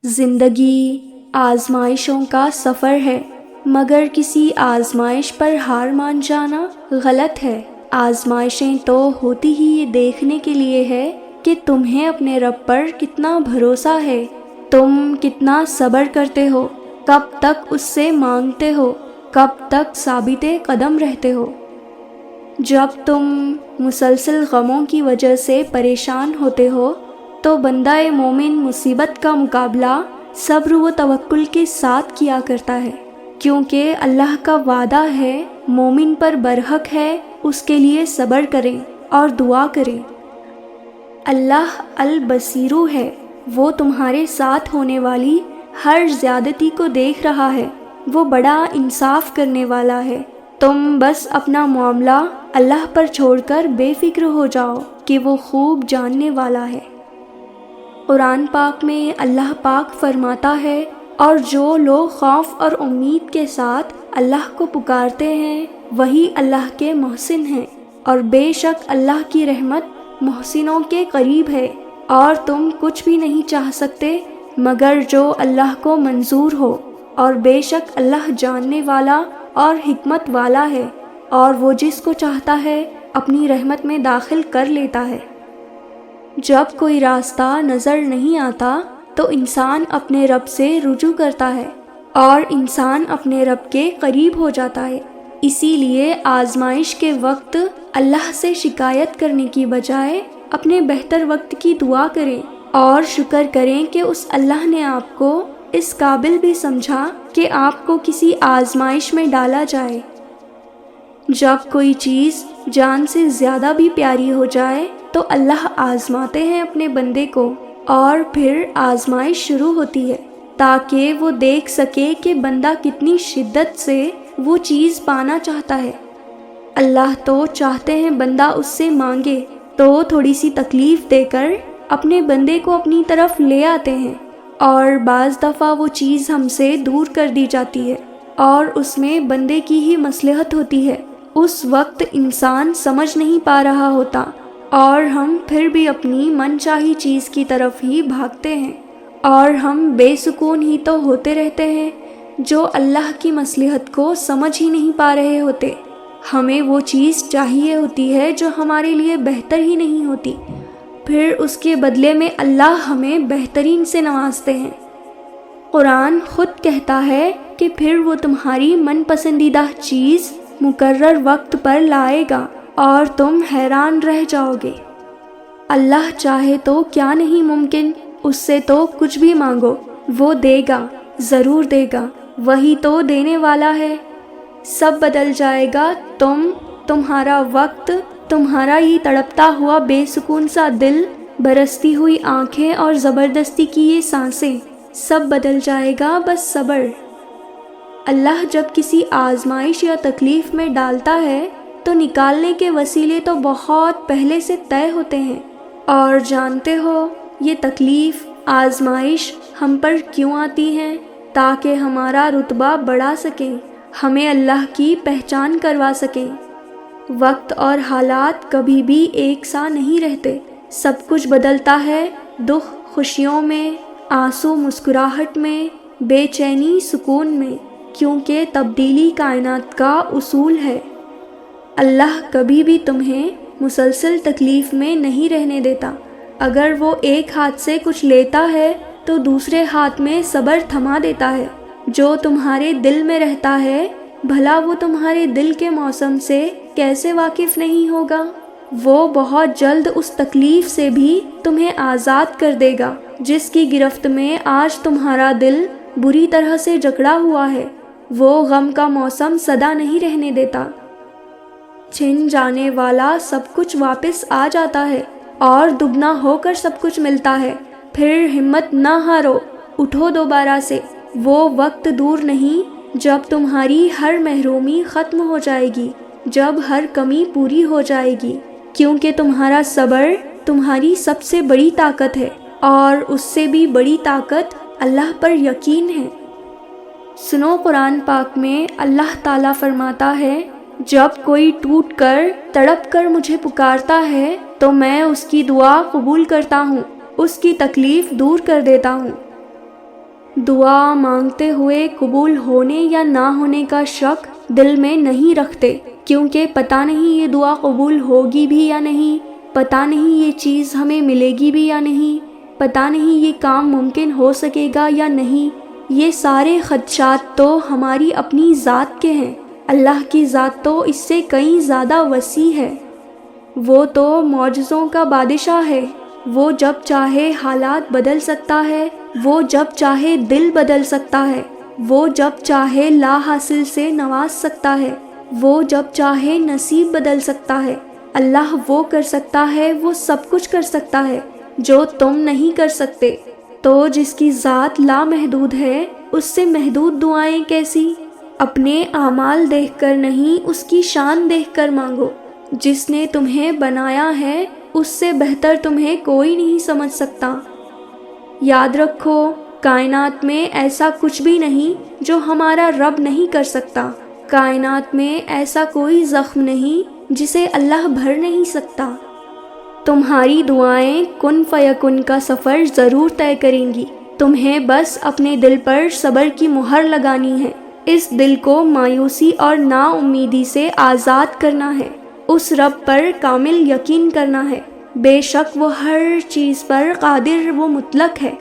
زندگی آزمائشوں کا سفر ہے، مگر کسی آزمائش پر ہار مان جانا غلط ہے۔ آزمائشیں تو ہوتی ہی یہ دیکھنے کے لیے ہے کہ تمہیں اپنے رب پر کتنا بھروسہ ہے، تم کتنا صبر کرتے ہو، کب تک اس سے مانگتے ہو، کب تک ثابت قدم رہتے ہو۔ جب تم مسلسل غموں کی وجہ سے پریشان ہوتے ہو تو بندہ مومن مصیبت کا مقابلہ صبر و توکل کے ساتھ کیا کرتا ہے، کیونکہ اللہ کا وعدہ ہے مومن پر برحق ہے اس کے لیے صبر کریں اور دعا کریں۔ اللہ البصیرو ہے، وہ تمہارے ساتھ ہونے والی ہر زیادتی کو دیکھ رہا ہے، وہ بڑا انصاف کرنے والا ہے۔ تم بس اپنا معاملہ اللہ پر چھوڑ کر بے فکر ہو جاؤ کہ وہ خوب جاننے والا ہے۔ قرآن پاک میں اللہ پاک فرماتا ہے، اور جو لوگ خوف اور امید کے ساتھ اللہ کو پکارتے ہیں وہی اللہ کے محسن ہیں، اور بے شک اللہ کی رحمت محسنوں کے قریب ہے، اور تم کچھ بھی نہیں چاہ سکتے مگر جو اللہ کو منظور ہو، اور بے شک اللہ جاننے والا اور حکمت والا ہے، اور وہ جس کو چاہتا ہے اپنی رحمت میں داخل کر لیتا ہے۔ جب کوئی راستہ نظر نہیں آتا تو انسان اپنے رب سے رجوع کرتا ہے اور انسان اپنے رب کے قریب ہو جاتا ہے۔ اسی لیے آزمائش کے وقت اللہ سے شکایت کرنے کی بجائے اپنے بہتر وقت کی دعا کریں اور شکر کریں کہ اس اللہ نے آپ کو اس قابل بھی سمجھا کہ آپ کو کسی آزمائش میں ڈالا جائے۔ جب کوئی چیز جان سے زیادہ بھی پیاری ہو جائے تو اللہ آزماتے ہیں اپنے بندے کو، اور پھر آزمائش شروع ہوتی ہے تاکہ وہ دیکھ سکے کہ بندہ کتنی شدت سے وہ چیز پانا چاہتا ہے۔ اللہ تو چاہتے ہیں بندہ اس سے مانگے، تو تھوڑی سی تکلیف دے کر اپنے بندے کو اپنی طرف لے آتے ہیں، اور بعض دفعہ وہ چیز ہم سے دور کر دی جاتی ہے اور اس میں بندے کی ہی مصلحت ہوتی ہے۔ اس وقت انسان سمجھ نہیں پا رہا ہوتا اور ہم پھر بھی اپنی من چاہی چیز کی طرف ہی بھاگتے ہیں، اور ہم بے سکون ہی تو ہوتے رہتے ہیں جو اللہ کی مصلحت کو سمجھ ہی نہیں پا رہے ہوتے۔ ہمیں وہ چیز چاہیے ہوتی ہے جو ہمارے لیے بہتر ہی نہیں ہوتی، پھر اس کے بدلے میں اللہ ہمیں بہترین سے نوازتے ہیں۔ قرآن خود کہتا ہے کہ پھر وہ تمہاری من پسندیدہ چیز مقرر وقت پر لائے گا اور تم حیران رہ جاؤ گے۔ اللہ چاہے تو کیا نہیں ممکن، اس سے تو کچھ بھی مانگو وہ دے گا، ضرور دے گا، وہی تو دینے والا ہے۔ سب بدل جائے گا، تمہارا وقت، تمہارا یہ تڑپتا ہوا بے سکون سا دل، برستی ہوئی آنکھیں اور زبردستی کی یہ سانسیں، سب بدل جائے گا، بس صبر۔ اللہ جب کسی آزمائش یا تکلیف میں ڈالتا ہے تو نکالنے کے وسیلے تو بہت پہلے سے طے ہوتے ہیں، اور جانتے ہو یہ تکلیف، آزمائش ہم پر کیوں آتی ہیں؟ تاکہ ہمارا رتبہ بڑھا سکیں، ہمیں اللہ کی پہچان کروا سکیں۔ وقت اور حالات کبھی بھی ایک سا نہیں رہتے، سب کچھ بدلتا ہے، دکھ خوشیوں میں، آنسو مسکراہٹ میں، بے چینی سکون میں، کیونکہ تبدیلی کائنات کا اصول ہے۔ اللہ کبھی بھی تمہیں مسلسل تکلیف میں نہیں رہنے دیتا۔ اگر وہ ایک ہاتھ سے کچھ لیتا ہے تو دوسرے ہاتھ میں صبر تھما دیتا ہے۔ جو تمہارے دل میں رہتا ہے بھلا وہ تمہارے دل کے موسم سے کیسے واقف نہیں ہوگا؟ وہ بہت جلد اس تکلیف سے بھی تمہیں آزاد کر دے گا جس کی گرفت میں آج تمہارا دل بری طرح سے جکڑا ہوا ہے۔ وہ غم کا موسم سدا نہیں رہنے دیتا۔ چھن جانے والا سب کچھ واپس آ جاتا ہے اور دگنا ہو کر سب کچھ ملتا ہے۔ پھر ہمت نہ ہارو، اٹھو دوبارہ سے۔ وہ وقت دور نہیں جب تمہاری ہر محرومی ختم ہو جائے گی، جب ہر کمی پوری ہو جائے گی، کیونکہ تمہارا صبر تمہاری سب سے بڑی طاقت ہے، اور اس سے بھی بڑی طاقت اللہ پر یقین ہے۔ سنو قرآن پاک میں اللہ تعالیٰ فرماتا ہے، جب کوئی ٹوٹ کر تڑپ کر مجھے پکارتا ہے تو میں اس کی دعا قبول کرتا ہوں، اس کی تکلیف دور کر دیتا ہوں۔ دعا مانگتے ہوئے قبول ہونے یا نہ ہونے کا شک دل میں نہیں رکھتے، کیونکہ پتہ نہیں یہ دعا قبول ہوگی بھی یا نہیں، پتہ نہیں یہ چیز ہمیں ملے گی بھی یا نہیں، پتہ نہیں یہ کام ممکن ہو سکے گا یا نہیں۔ یہ سارے خدشات تو ہماری اپنی ذات کے ہیں، اللہ کی ذات تو اس سے کئی زیادہ وسیع ہے۔ وہ تو معجزوں کا بادشاہ ہے، وہ جب چاہے حالات بدل سکتا ہے، وہ جب چاہے دل بدل سکتا ہے، وہ جب چاہے لا حاصل سے نواز سکتا ہے، وہ جب چاہے نصیب بدل سکتا ہے۔ اللہ وہ کر سکتا ہے، وہ سب کچھ کر سکتا ہے جو تم نہیں کر سکتے۔ تو جس کی ذات لامحدود ہے، اس سے محدود دعائیں کیسی؟ اپنے اعمال دیکھ کر نہیں، اس کی شان دیکھ کر مانگو۔ جس نے تمہیں بنایا ہے، اس سے بہتر تمہیں کوئی نہیں سمجھ سکتا۔ یاد رکھو، کائنات میں ایسا کچھ بھی نہیں جو ہمارا رب نہیں کر سکتا۔ کائنات میں ایسا کوئی زخم نہیں جسے اللہ بھر نہیں سکتا۔ تمہاری دعائیں کن فیکن کا سفر ضرور طے کریں گی، تمہیں بس اپنے دل پر صبر کی مہر لگانی ہے۔ اس دل کو مایوسی اور نا امیدی سے آزاد کرنا ہے، اس رب پر کامل یقین کرنا ہے۔ بے شک وہ ہر چیز پر قادر و مطلق ہے۔